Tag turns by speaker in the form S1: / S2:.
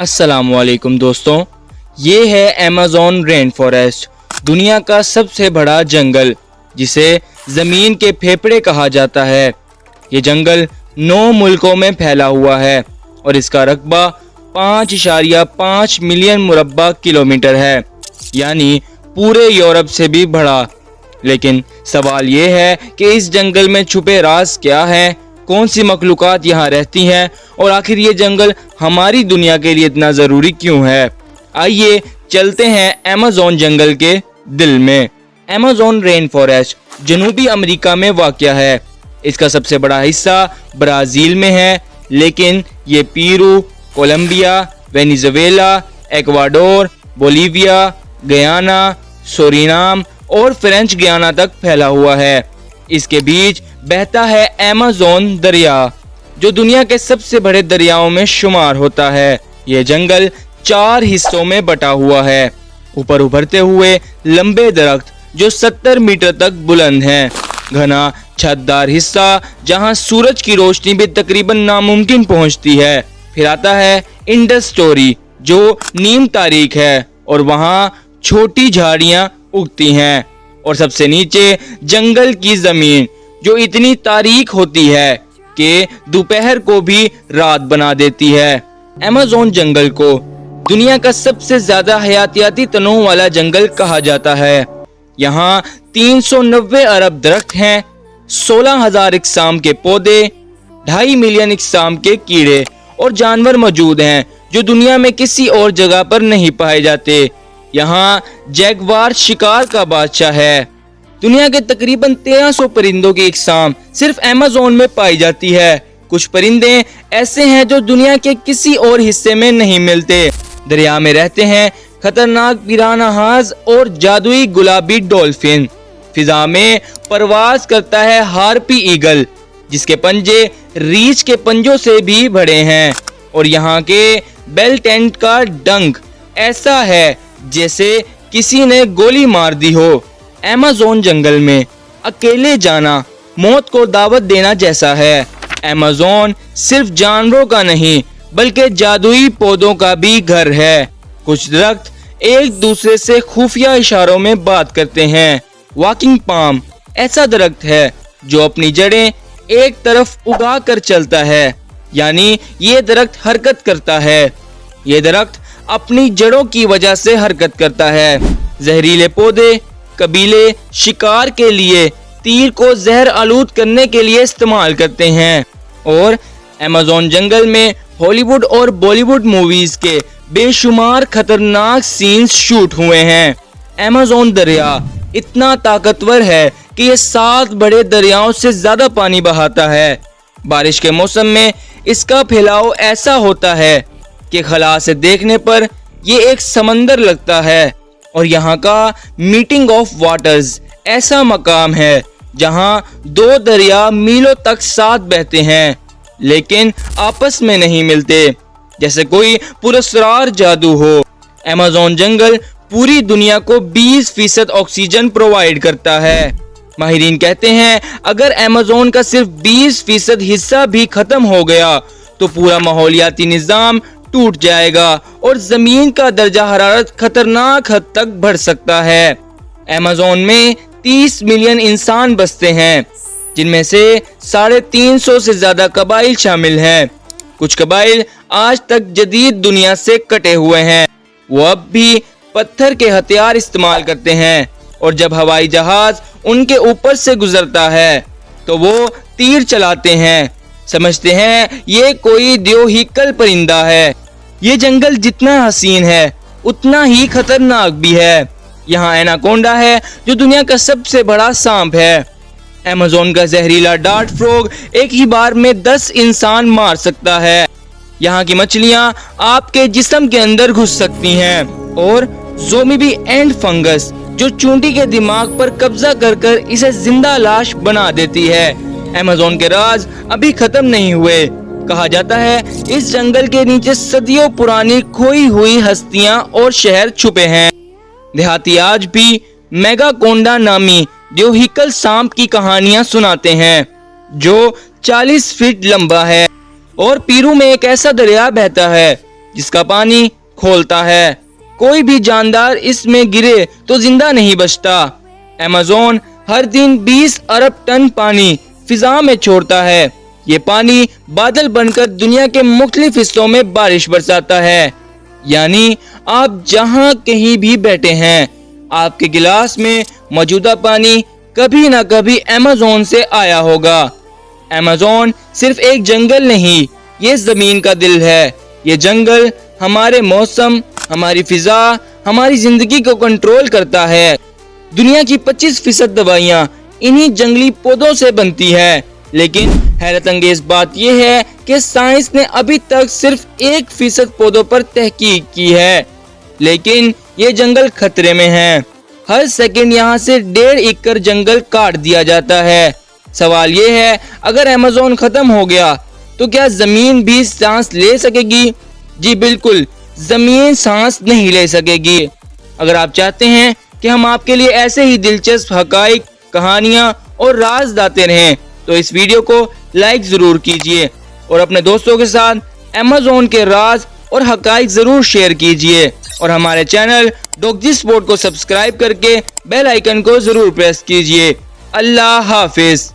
S1: अस्सलाम वालेकुम दोस्तों, ये है अमेज़न रेन फॉरेस्ट, दुनिया का सबसे बड़ा जंगल जिसे ज़मीन के फेफड़े कहा जाता है। ये जंगल 9 मुल्कों में फैला हुआ है और इसका रकबा 5.5 मिलियन मुरब्बा किलोमीटर है, यानी पूरे यूरोप से भी बड़ा। लेकिन सवाल ये है कि इस जंगल में छुपे राज क्या हैं, कौन सी मखलूक़ात यहाँ रहती हैं और आखिर ये जंगल हमारी दुनिया के लिए इतना ज़रूरी क्यों है। आइए चलते हैं अमेज़न जंगल के दिल में। अमेज़न रेन फॉरेस्ट जनूबी अमेरिका में वाक़या है। इसका सबसे बड़ा हिस्सा ब्राज़ील में है, लेकिन ये Peru, Colombia, Venezuela, Ecuador, Bolivia, Guyana, Suriname और फ्रेंच गयाना तक फैला हुआ है। इसके बीच बहता है अमेज़न दरिया, जो दुनिया के सबसे बड़े दरियाओं में शुमार होता है। ये जंगल 4 हिस्सों में बटा हुआ है। ऊपर उभरते हुए लंबे दरख्त जो 70 मीटर तक बुलंद हैं, घना छतदार हिस्सा जहां सूरज की रोशनी भी तकरीबन नामुमकिन पहुंचती है। फिर आता है इंडस स्टोरी जो नीम तारीख है और वहां छोटी झाड़ियां उगती हैं, और सबसे नीचे जंगल की जमीन जो इतनी तारीख होती है कि दोपहर को भी रात बना देती है। अमेज़न जंगल को दुनिया का सबसे ज्यादा हयातियाती तनों वाला जंगल कहा जाता है। यहाँ 390 अरब दरख्त हैं, 16,000 इकसाम के पौधे, 2.5 मिलियन इकसाम के कीड़े और जानवर मौजूद हैं जो दुनिया में किसी और जगह पर नहीं पाए जाते। यहाँ जैगवार शिकार का बादशाह है। दुनिया के तकरीबन 1300 परिंदों की इकसाम सिर्फ अमेज़न में पाई जाती है। कुछ परिंदे ऐसे हैं जो दुनिया के किसी और हिस्से में नहीं मिलते। दरिया में रहते हैं खतरनाक पिरानाहाज और जादुई गुलाबी डॉल्फिन। फिजा में परवाज करता है हार्पी ईगल, जिसके पंजे रीछ के पंजों से भी बड़े हैं। और यहाँ के बेल टेंट का डंक ऐसा है जैसे किसी ने गोली मार दी हो। अमेज़न जंगल में अकेले जाना मौत को दावत देना जैसा है। अमेज़न सिर्फ जानवरों का नहीं बल्कि जादुई पौधों का भी घर है। कुछ दरख्त एक दूसरे से खुफिया इशारों में बात करते हैं। वॉकिंग पाम ऐसा दरख्त है जो अपनी जड़ें एक तरफ उगा कर चलता है, यानी ये दरख्त हरकत करता है। ये दरख्त अपनी जड़ों की वजह से हरकत करता है। जहरीले पौधे कबीले शिकार के लिए तीर को जहर आलूद करने के लिए इस्तेमाल करते हैं। और अमेज़न जंगल में हॉलीवुड और बॉलीवुड मूवीज के बेशुमार खतरनाक सीन्स शूट हुए हैं। अमेज़न दरिया इतना ताकतवर है कि ये 7 बड़े दरियाओं से ज्यादा पानी बहाता है। बारिश के मौसम में इसका फैलाव ऐसा होता है कि खला से देखने पर ये एक समंदर लगता है। और यहाँ का मीटिंग ऑफ वाटर्स ऐसा मकाम है जहाँ 2 दरिया मीलों तक साथ बहते हैं, लेकिन आपस में नहीं मिलते, जैसे कोई पुरस्कार जादू हो। अमेज़न जंगल पूरी दुनिया को 20% ऑक्सीजन प्रोवाइड करता है। माहिरीन कहते हैं अगर अमेज़न का सिर्फ 20% हिस्सा भी खत्म हो गया तो पूरा माहौलियाती निज़ाम टूट जाएगा और जमीन का दर्जा हरारत खतरनाक हद तक बढ़ सकता है। अमेज़न में 30 मिलियन इंसान बसते हैं, जिनमें से 350 से ज्यादा कबाइल शामिल हैं। कुछ कबाइल आज तक जदीद दुनिया से कटे हुए हैं। वो अब भी पत्थर के हथियार इस्तेमाल करते हैं, और जब हवाई जहाज उनके ऊपर से गुजरता है तो वो तीर चलाते हैं। समझते हैं ये कोई द्योहिकल परिंदा है। ये जंगल जितना हसीन है उतना ही खतरनाक भी है। यहाँ एनाकोंडा है जो दुनिया का सबसे बड़ा सांप है। अमेज़न का जहरीला डार्ट फ्रॉग एक ही बार में 10 इंसान मार सकता है। यहाँ की मछलियाँ आपके जिस्म के अंदर घुस सकती हैं। और ज़ोंबी एंड फंगस जो चूंटी के दिमाग पर कब्जा कर इसे जिंदा लाश बना देती है। अमेज़न के राज अभी खत्म नहीं हुए। कहा जाता है इस जंगल के नीचे सदियों पुरानी खोई हुई हस्तियां और शहर छुपे हैं। देहाती आज भी मेगाकोंडा नामी द्योहिकल सांप की कहानियां सुनाते हैं जो 40 फीट लंबा है। और पेरू में एक ऐसा दरिया बहता है جس کا پانی کھولتا ہے۔ کوئی بھی جاندار اس میں گرے تو زندہ نہیں بچتا۔ ایمیزون ہر دن 20 ارب ٹن پانی فضا میں چھوڑتا ہے۔ یہ پانی بادل بن کر دنیا کے مختلف حصوں میں بارش برساتا ہے۔ یعنی آپ جہاں کہیں بھی بیٹھے ہیں، آپ کے گلاس میں موجودہ پانی کبھی نہ کبھی ایمیزون سے آیا ہوگا۔ ایمیزون صرف ایک جنگل نہیں، یہ زمین کا دل ہے۔ یہ جنگل ہمارے موسم، ہماری فضا، ہماری زندگی کو کنٹرول کرتا ہے۔ دنیا کی 25% دوائیاں انہی جنگلی پودوں سے بنتی ہے۔ لیکن حیرت انگیز بات یہ ہے کہ سائنس نے ابھی تک صرف 1% پودوں پر تحقیق کی ہے، لیکن یہ جنگل خطرے میں ہے۔ ہر سیکنڈ یہاں سے 1.5 ایکڑ جنگل کاٹ دیا جاتا ہے۔ سوال یہ ہے، اگر ایمیزون ختم ہو گیا تو کیا زمین بھی سانس لے سکے گی؟ جی بالکل، زمین سانس نہیں لے سکے گی۔ اگر آپ چاہتے ہیں کہ ہم آپ کے لیے ایسے ہی دلچسپ حقائق، کہانیاں اور راز لاتے رہیں تو اس ویڈیو کو لائک ضرور کیجئے اور اپنے دوستوں کے ساتھ ایمیزون کے راز اور حقائق ضرور شیئر کیجئے، اور ہمارے چینل ڈوگجی سپورٹ کو سبسکرائب کر کے بیل آئیکن کو ضرور پریس کیجئے۔ اللہ حافظ۔